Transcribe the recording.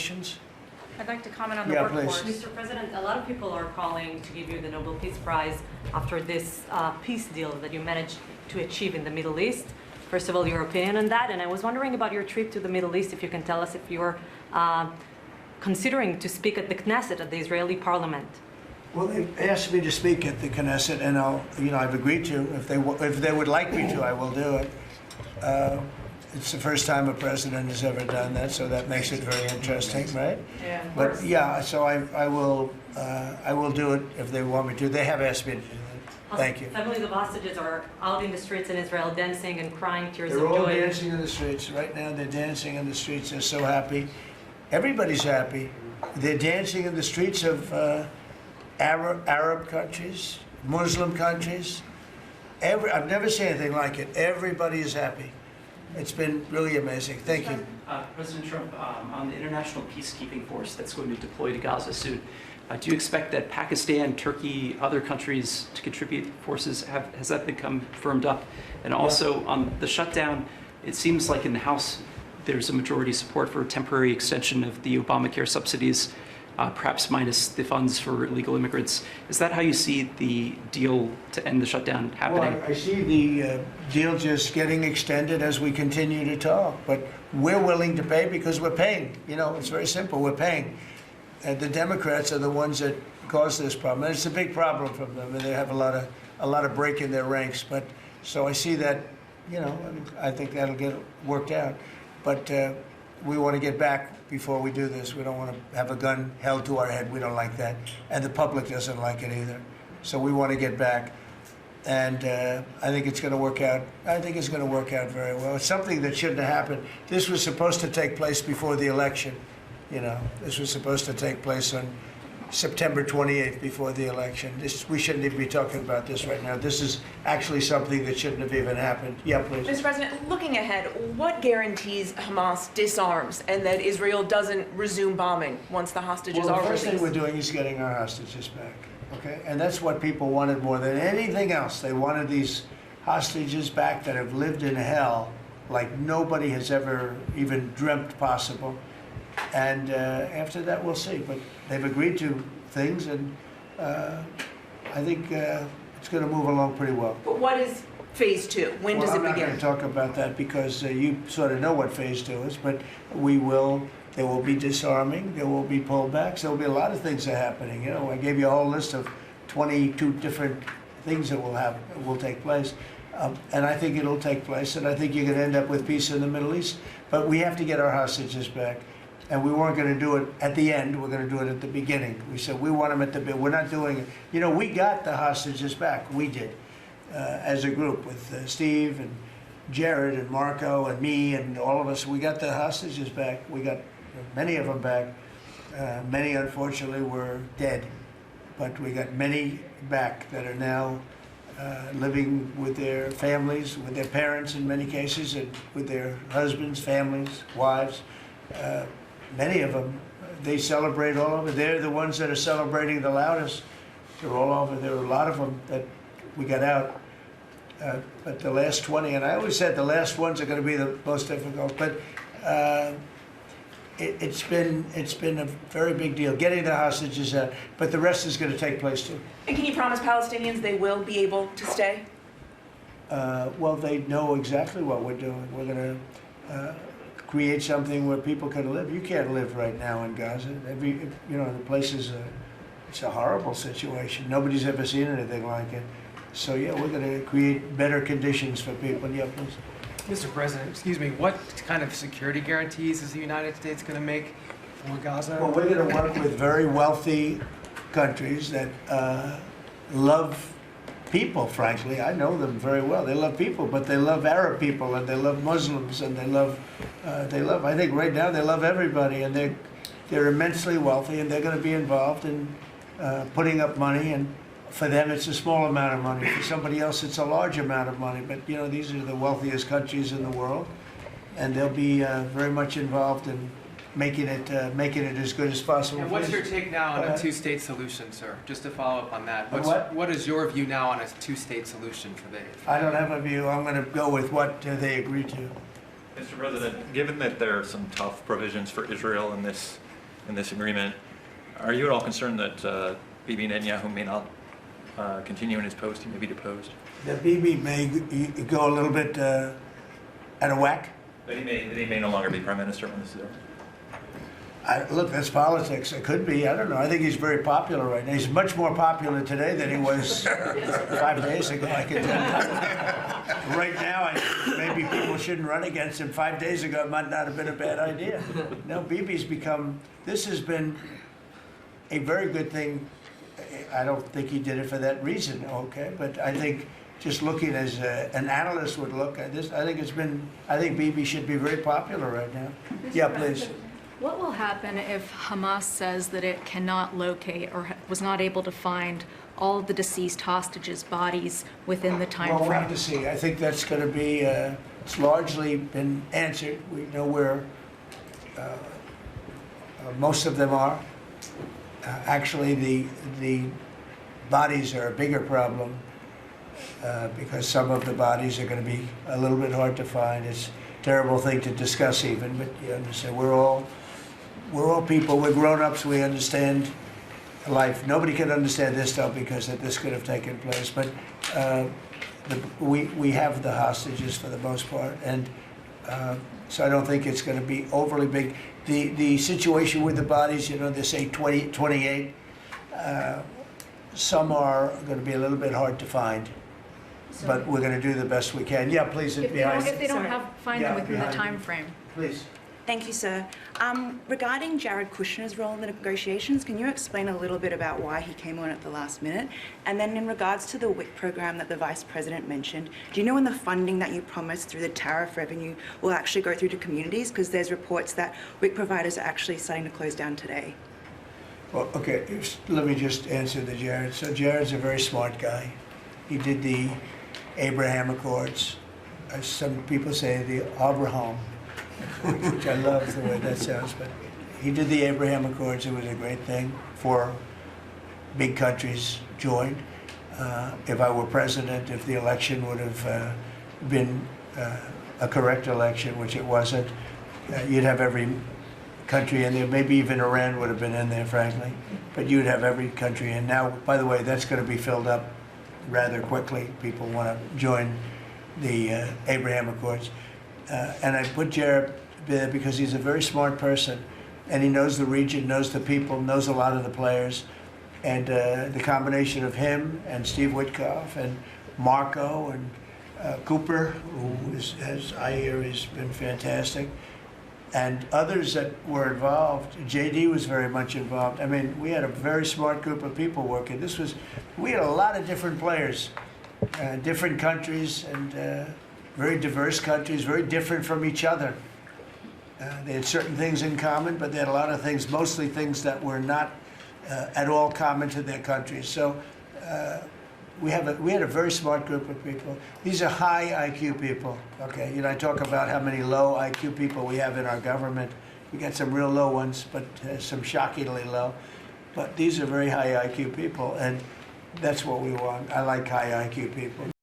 questions? I'd like to comment on the Yeah, workforce. please. Mr. President, a lot of people are calling to give you the Nobel Peace Prize after this peace deal that you managed to achieve in the Middle East. First of all, your opinion on that, and I was wondering about your trip to the Middle East, if you can tell us if you're considering to speak at the Knesset, at the Israeli parliament. Well, they asked me to speak at the Knesset, and I've agreed to. If they would like me to, I will do it. It's the first time a president has ever done that, so that makes it very interesting, right? Yeah. But yeah, so I will do it if they want me to. They have asked me to do that. Thank you. Families of hostages are out in the streets in Israel dancing and crying tears They're of all joy. dancing in the streets right now. They're dancing in the streets. They're so happy. Everybody's happy. They're dancing in the streets of Arab countries, Muslim countries. I've never seen anything like it. Everybody is happy. It's been really amazing. Thank you. President Trump, on the international peacekeeping force that's going to deploy to Gaza soon, do you expect that Pakistan, Turkey, other countries to contribute forces? Has that become firmed up? And also on the shutdown, it seems like in the House there's a majority support for a temporary extension of the Obamacare subsidies, perhaps minus the funds for illegal immigrants. Is that how you see the deal to end the shutdown happening? Well, I see the deal just getting extended as we continue to talk, but we're willing to pay because we're paying. It's very simple. We're paying. And the Democrats are the ones that cause this problem. And it's a big problem for them. And they have a lot of break in their ranks. But so I see that, I think that'll get worked out. But we want to get back before we do this. We don't want to have a gun held to our head. We don't like that. And the public doesn't like it either. So we want to get back. And I think it's going to work out. I think it's going to work out very well. It's something that shouldn't have happened. This was supposed to take place before the election. This was supposed to take place on September 28th before the election. We shouldn't even be talking about this right now. This is actually something that shouldn't have even happened. Yeah, please. Mr. President, looking ahead, what guarantees Hamas disarms and that Israel doesn't resume bombing once the hostages Well, are the first released? thing we're doing is getting our hostages back, okay? And that's what people wanted more than anything else. They wanted these hostages back that have lived in hell like nobody has ever even dreamt possible. And after that, we'll see. But they've agreed to things, and I think it's going to move along pretty well. But what is phase two? When does it I'm not begin? going to talk about that because you sort of know what phase two is, but there will be disarming, there will be pullbacks, there will be a lot of things that are happening. I gave you a whole list of 22 different things that will take place. And I think it'll take place, and I think you're going to end up with peace in the Middle East. But we have to get our hostages back. And we weren't going to do it at the end. We're going to do it at the beginning. We said we want them at the beginning. We're not doing it. We got the hostages back. We did, as a group with Steve and Jared and Marco and me and all of us. We got the hostages back. We got many of them back. Many, unfortunately, were dead. But we got many back that are now living with their families, with their parents in many cases, and with their husbands, families, wives. Many of them, they celebrate all over. They're the ones that are celebrating the loudest. They're all over. There are a lot of them that we got out. But the last 20, and I always said the last ones are going to be the most difficult. But it's been a very big deal getting the hostages out. But the rest is going to take place too. And can you promise Palestinians they will be able to stay? Well, they know exactly what we're doing. We're going to create something where people can live. You can't live right now in Gaza. The place is it's a horrible situation. Nobody's ever seen anything like it. So yeah, we're going to create better conditions for people. Yeah, please. Mr. President, what kind of security guarantees is the United States going to make for Gaza? Well, we're going to work with very wealthy countries that love people, frankly. I know them very well. They love people, but they love Arab people, and they love Muslims, and they love, I think right now they love everybody, and they're immensely wealthy, and they're going to be involved in putting up money, and for them it's a small amount of money. For somebody else it's a large amount of money, but these are the wealthiest countries in the world, and they'll be very much involved in making it as good as possible. And what's your take now on a two-state solution, sir? Just to follow up on that. What is your view now on a two-state solution for the? I don't have a view. I'm going to go with what they agreed to. Mr. President, given that there are some tough provisions for Israel in this in this agreement. Are you at all concerned that Bibi Netanyahu may not continue in his post? He may be deposed. That Bibi may go a little bit out of whack. But he may no longer be prime minister when this is over. Look, that's politics. It could be. I don't know. I think he's very popular right now. He's much more popular today than he was 5 days ago. I can tell you. Right now, maybe people shouldn't run against him. 5 days ago, it might not have been a bad idea. No, Bibi's become. This has been a very good thing. I don't think he did it for that reason. Okay, but I think just looking as an analyst would look at this, I think Bibi should be very popular right now. Yeah, please. What will happen if Hamas says that it cannot locate or was not able to find all of the deceased hostages' bodies within the time Well, we'll frame? have to see. I think that's going to be, it's largely been answered. We know where most of them are. Actually, the bodies are a bigger problem because some of the bodies are going to be a little bit hard to find. It's a terrible thing to discuss even, but you understand, we're all people, we're grown-ups, we understand life. Nobody can understand this stuff because this could have taken place, but we have the hostages for the most part, and so I don't think it's going to be overly big. The situation with the bodies, they say 20, 28. Some are going to be a little bit hard to find, but we're going to do the best we can. Yeah, please. If they don't find them within the time frame. Please. Thank you, sir. Regarding Jared Kushner's role in the negotiations, can you explain a little bit about why he came on at the last minute? And then in regards to the WIC program that the Vice President mentioned, do you know when the funding that you promised through the tariff revenue will actually go through to communities? Because there's reports that WIC providers are actually starting to close down today. Well, okay, let me just answer the Jared. So Jared's a very smart guy. He did the Abraham Accords. As some people say, the Abraham, which I love the way that sounds, but he did the Abraham Accords. It was a great thing. 4 big countries joined. If I were president, if the election would have been a correct election, which it wasn't, you'd have every country in there. Maybe even Iran would have been in there, frankly. But you'd have every country in. Now, by the way, that's going to be filled up rather quickly. People want to join the Abraham Accords. And I put Jared there because he's a very smart person, and he knows the region, knows the people, knows a lot of the players. And the combination of him and Steve Witkoff and Marco and Cooper, who is, as I hear, has been fantastic, and others that were involved. JD was very much involved. I mean, we had a very smart group of people working. We had a lot of different players, different countries, and very diverse countries, very different from each other. They had certain things in common, but they had a lot of things, mostly things that were not at all common to their countries. So we had a very smart group of people. These are high IQ people. Okay, I talk about how many low IQ people we have in our government. We got some real low ones, but some shockingly low. But these are very high IQ people, and that's what we want. I like high IQ people.